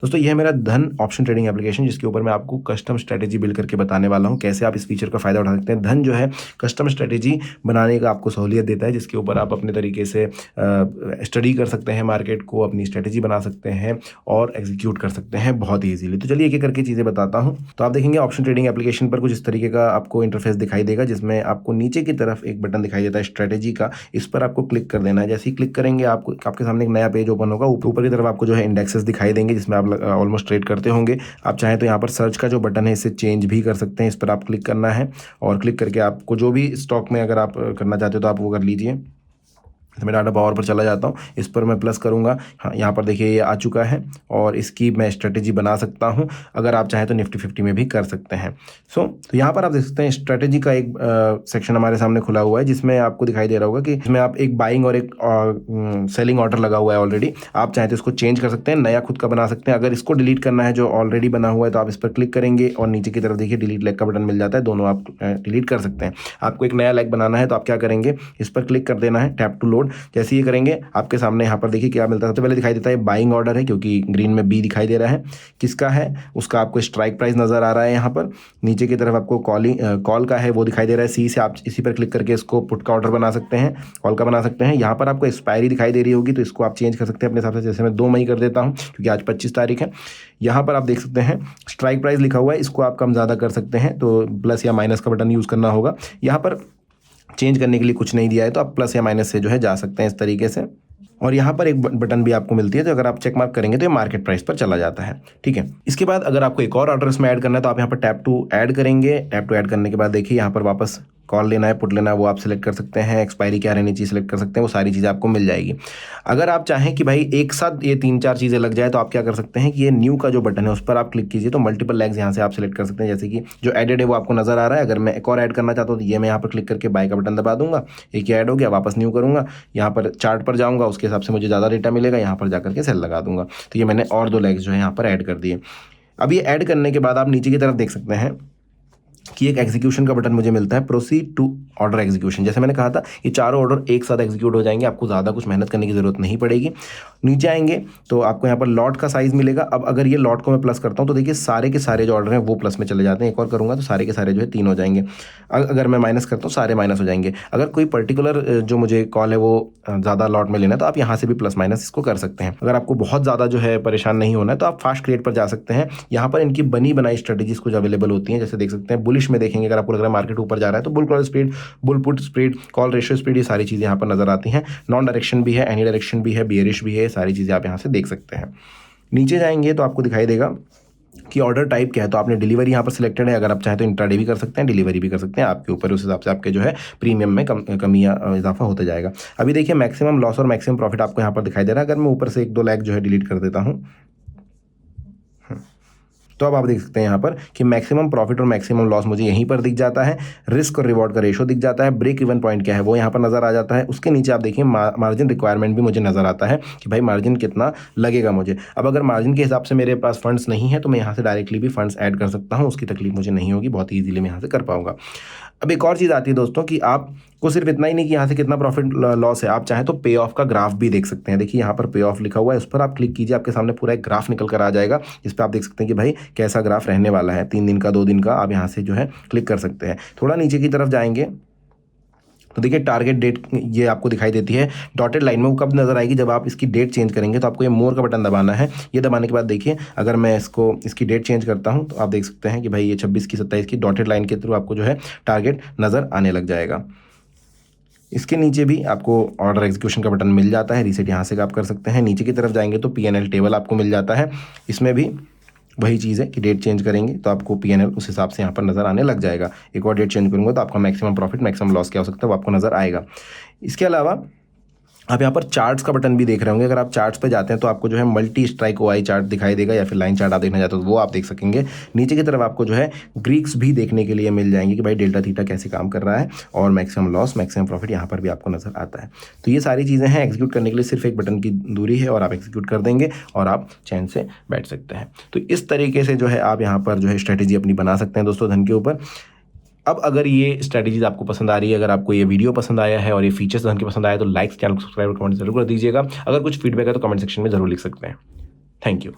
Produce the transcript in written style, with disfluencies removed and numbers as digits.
दोस्तों यह है मेरा धन ऑप्शन ट्रेडिंग एप्लीकेशन, जिसके ऊपर मैं आपको कस्टम स्ट्रेटेजी बिल्ड करके बताने वाला हूं, कैसे आप इस फीचर का फायदा उठा सकते हैं। धन जो है कस्टम स्ट्रेटेजी बनाने का आपको सहूलियत देता है, जिसके ऊपर आप अपने तरीके से स्टडी कर सकते हैं मार्केट को, अपनी स्ट्रेटेजी बना सकते हैं और एग्जीक्यूट कर सकते हैं बहुत ही ईजिली। तो चलिए एक एक करके चीज़ें बताता हूँ। तो आप देखेंगे ऑप्शन ट्रेडिंग एप्लीकेशन पर कुछ इस तरीके का आपको इंटरफेस दिखाई देगा, जिसमें आपको नीचे की तरफ एक बटन दिखाई देता है स्ट्रेटेजी का। इस पर आपको क्लिक कर देना है। जैसे ही क्लिक करेंगे आपको आपके सामने एक नया पेज ओपन होगा। ऊपर की तरफ आपको जो है इंडेक्सेस दिखाई देंगे, जिसमें आप ऑलमोस्ट ट्रेड करते होंगे। आप चाहें तो यहाँ पर सर्च का जो बटन है इसे चेंज भी कर सकते हैं। इस पर आप क्लिक करना है और क्लिक करके आपको जो भी स्टॉक में अगर आप करना चाहते हो तो आप वो कर लीजिए। तो मैं डाटा पावर पर चला जाता हूँ, इस पर मैं प्लस करूँगा। हाँ, यहाँ पर देखिए ये आ चुका है और इसकी मैं स्ट्रेटेजी बना सकता हूँ। अगर आप चाहें तो निफ्टी 50 में भी कर सकते हैं। तो यहाँ पर आप देख सकते हैं स्ट्रेटेजी का एक सेक्शन हमारे सामने खुला हुआ है, जिसमें आपको दिखाई दे रहा होगा कि इसमें आप एक बाइंग और एक सेलिंग ऑर्डर लगा हुआ है ऑलरेडी। आप चाहें तो इसको चेंज कर सकते हैं, नया खुद का बना सकते हैं। अगर इसको डिलीट करना है जो ऑलरेडी बना हुआ है, तो आप इस पर क्लिक करेंगे और नीचे की तरफ देखिए डिलीट लेग का बटन मिल जाता है। दोनों आप डिलीट कर सकते हैं। आपको एक नया लेग बनाना है तो आप क्या करेंगे, इस पर क्लिक कर देना है, टैप टू लोड। जैसे ये करेंगे आपके सामने यहाँ पर देखिए क्या मिलता है। सबसे पहले दिखाई देता है बाइंग ऑर्डर है, क्योंकि ग्रीन में बी दिखाई दे रहा है। किसका है उसका आपको स्ट्राइक प्राइस नजर आ रहा है। यहाँ पर नीचे की तरफ आपको कॉल का है वो दिखाई दे रहा है सी से। आप इसी पर क्लिक करके इसको पुट का ऑर्डर बना सकते हैं, कॉल का बना सकते हैं। यहाँ पर आपको एक्सपायरी दिखाई दे रही होगी, तो इसको आप चेंज कर सकते हैं अपने हिसाब से। जैसे मैं 2 मई कर देता हूँ, क्योंकि आज 25 तारीख है। यहाँ पर आप देख सकते हैं स्ट्राइक प्राइस लिखा हुआ है, इसको आप कम ज़्यादा कर सकते हैं, तो प्लस या माइनस का बटन यूज़ करना होगा। यहाँ पर चेंज करने के लिए कुछ नहीं दिया है, तो आप प्लस या माइनस से जो है जा सकते हैं इस तरीके से। और यहाँ पर एक बटन भी आपको मिलती है, तो अगर आप चेक मार्क करेंगे तो ये मार्केट प्राइस पर चला जाता है। ठीक है, इसके बाद अगर आपको एक और ऑर्डर इसमें ऐड करना है तो आप यहाँ पर टैप टू ऐड करेंगे। टैप टू ऐड करने के बाद देखिए यहाँ पर वापस कॉल लेना है, पुट लेना है, वो आप सिलेक्ट कर सकते हैं। एक्सपायरी क्या रहनी चाहिए सिलेक्ट कर सकते हैं, वो सारी चीज़ें आपको मिल जाएगी। अगर आप चाहें कि भाई एक साथ ये 3-4 चीज़ें लग जाए, तो आप क्या कर सकते हैं कि ये न्यू का जो बटन है उस पर आप क्लिक कीजिए, तो मल्टीपल लेग्स यहाँ से आप सिलेक्ट कर सकते हैं। जैसे कि जो एडेड है वो आपको नजर आ रहा है। अगर मैं एक और ऐड करना चाहता हूँ तो ये मैं यहाँ पर क्लिक करके बाय का बटन दबा दूंगा, एक ही ऐड हो गया। वापस न्यू करूँगा, यहाँ पर चार्ट पर जाऊँगा, उसके हिसाब से मुझे ज़्यादा डेटा मिलेगा, यहाँ पर जाकर के सेल लगा दूंगा। तो ये मैंने और 2 लेग्स जो है यहाँ पर ऐड कर दिए। अब ये ऐड करने के बाद आप नीचे की तरफ देख सकते हैं कि एक एग्जीक्यूशन का बटन मुझे मिलता है, प्रोसीड टू ऑर्डर एग्जीक्यूशन। जैसे मैंने कहा था ये चारों ऑर्डर एक साथ एग्जीक्यूट हो जाएंगे, आपको ज़्यादा कुछ मेहनत करने की ज़रूरत नहीं पड़ेगी। नीचे आएंगे तो आपको यहाँ पर लॉट का साइज़ मिलेगा। अब अगर ये लॉट को मैं प्लस करता हूँ तो देखिए सारे के सारे जो ऑर्डर हैं वो प्लस में चले जाते हैं। एक और करूँगा तो सारे के सारे जो है 3 हो जाएंगे। अगर मैं माइनस करता हूँ सारे माइनस हो जाएंगे। अगर कोई पर्टिकुलर जो मुझे कॉल है वो ज़्यादा लॉट में लेना है तो आप यहाँ से भी प्लस माइनस इसको कर सकते हैं। अगर आपको बहुत ज़्यादा जो है परेशान नहीं होना है तो आप फास्ट क्रिएट पर जा सकते हैं। यहाँ पर इनकी बनी बनाई स्ट्रेटेजीज कुछ अवेलेबल होती हैं। जैसे देख सकते हैं बुलिश में देखेंगे, अगर आपको लग रहा है मार्केट ऊपर जा रहा है तो bull call speed, bull put speed, call ratio speed, ये सारी चीज़ें यहाँ पर नजर आती हैं। नॉन डायरेक्शन भी है, एनी डायरेक्शन भी है, बियरिश भी है, सारी चीज़ें आप यहाँ से देख सकते हैं। नीचे जाएंगे तो आपको दिखाई देगा कि ऑर्डर टाइप क्या है। तो आपने डिलीवरी यहाँ पर सिलेक्टेड है। अगर आप चाहें तो इंट्राडे भी कर सकते हैं, डिलीवरी भी कर सकते हैं, आपके ऊपर। उस हिसाब से आपके जो है प्रीमियम में कमी या इजाफा होता जाएगा। अभी देखिए मैक्सिमम लॉस और मैक्सिमम प्रॉफिट आपको यहाँ पर दिखाई दे रहा है। अगर मैं ऊपर से 1-2 लाख जो है डिलीट कर देता हूँ तो अब आप देख सकते हैं यहाँ पर कि मैक्सिमम प्रॉफिट और मैक्सिमम लॉस मुझे यहीं पर दिख जाता है। रिस्क और रिवॉर्ड का रेशो दिख जाता है। ब्रेक इवन पॉइंट क्या है वो यहाँ पर नजर आ जाता है। उसके नीचे आप देखिए मार्जिन रिक्वायरमेंट भी मुझे नजर आता है कि भाई मार्जिन कितना लगेगा मुझे। अब अगर मार्जिन के हिसाब से मेरे पास फंड्स नहीं है तो मैं यहाँ से डायरेक्टली भी फंड्स ऐड कर सकता हूँ, उसकी तकलीफ मुझे नहीं होगी, बहुत ईजिली मैं यहाँ से कर पाऊंगा। अब एक और चीज़ आती है दोस्तों कि आपको सिर्फ इतना ही नहीं कि यहाँ से कितना प्रॉफिट लॉस है, आप चाहें तो पे ऑफ का ग्राफ भी देख सकते हैं। देखिए यहाँ पर पे ऑफ लिखा हुआ है, उस पर आप क्लिक कीजिए, आपके सामने पूरा एक ग्राफ निकल कर आ जाएगा, जिस पर आप देख सकते हैं कि भाई कैसा ग्राफ रहने वाला है, 3 दिन का, 2 दिन का। आप यहाँ से जो है क्लिक कर सकते हैं। थोड़ा नीचे की तरफ जाएंगे तो देखिए टारगेट डेट ये आपको दिखाई देती है डॉटेड लाइन में। वो कब नजर आएगी, जब आप इसकी डेट चेंज करेंगे। तो आपको ये मोर का बटन दबाना है। ये दबाने के बाद देखिए अगर मैं इसकी डेट चेंज करता हूँ तो आप देख सकते हैं कि भाई ये 26 की 27 की डॉटेड लाइन के थ्रू आपको जो है टारगेट नजर आने लग जाएगा। इसके नीचे भी आपको ऑर्डर एग्जीक्यूशन का बटन मिल जाता है, रीसेट यहाँ से आप कर सकते हैं। नीचे की तरफ जाएंगे तो PNL टेबल आपको मिल जाता है। इसमें भी वही चीज़ है कि डेट चेंज करेंगे तो आपको PNL उस हिसाब से यहाँ पर नज़र आने लग जाएगा। एक और डेट चेंज करूँगा तो आपका मैक्सिमम प्रॉफिट मैक्सिमम लॉस क्या हो सकता है वो आपको नज़र आएगा। इसके अलावा आप यहाँ पर चार्ट्स का बटन भी देख रहे होंगे। अगर आप चार्ट्स पे जाते हैं तो आपको जो है मल्टी स्ट्राइक OI चार्ट दिखाई देगा, या फिर लाइन चार्ट आप देखना चाहते हो तो वो आप देख सकेंगे। नीचे की तरफ आपको जो है ग्रीक्स भी देखने के लिए मिल जाएंगे कि भाई डेल्टा थीटा कैसे काम कर रहा है, और मैक्सिमम लॉस मैक्सिमम प्रॉफिट यहाँ पर भी आपको नजर आता है। तो ये सारी चीज़ें हैं, एग्जीक्यूट करने के लिए सिर्फ एक बटन की दूरी है और आप एग्जीक्यूट कर देंगे और आप चैन से बैठ सकते हैं। तो इस तरीके से जो है आप यहाँ पर जो है स्ट्रेटेजी अपनी बना सकते हैं दोस्तों धन के ऊपर। अब अगर ये स्ट्रैटेजीज आपको पसंद आ रही है, अगर आपको ये वीडियो पसंद आया है और ये फीचर्स धन के पसंद आया तो लाइक, चैनल को सब्सक्राइब और कमेंट जरूर कर दीजिएगा। अगर कुछ फीडबैक है तो कमेंट सेक्शन में जरूर लिख सकते हैं। Thank you.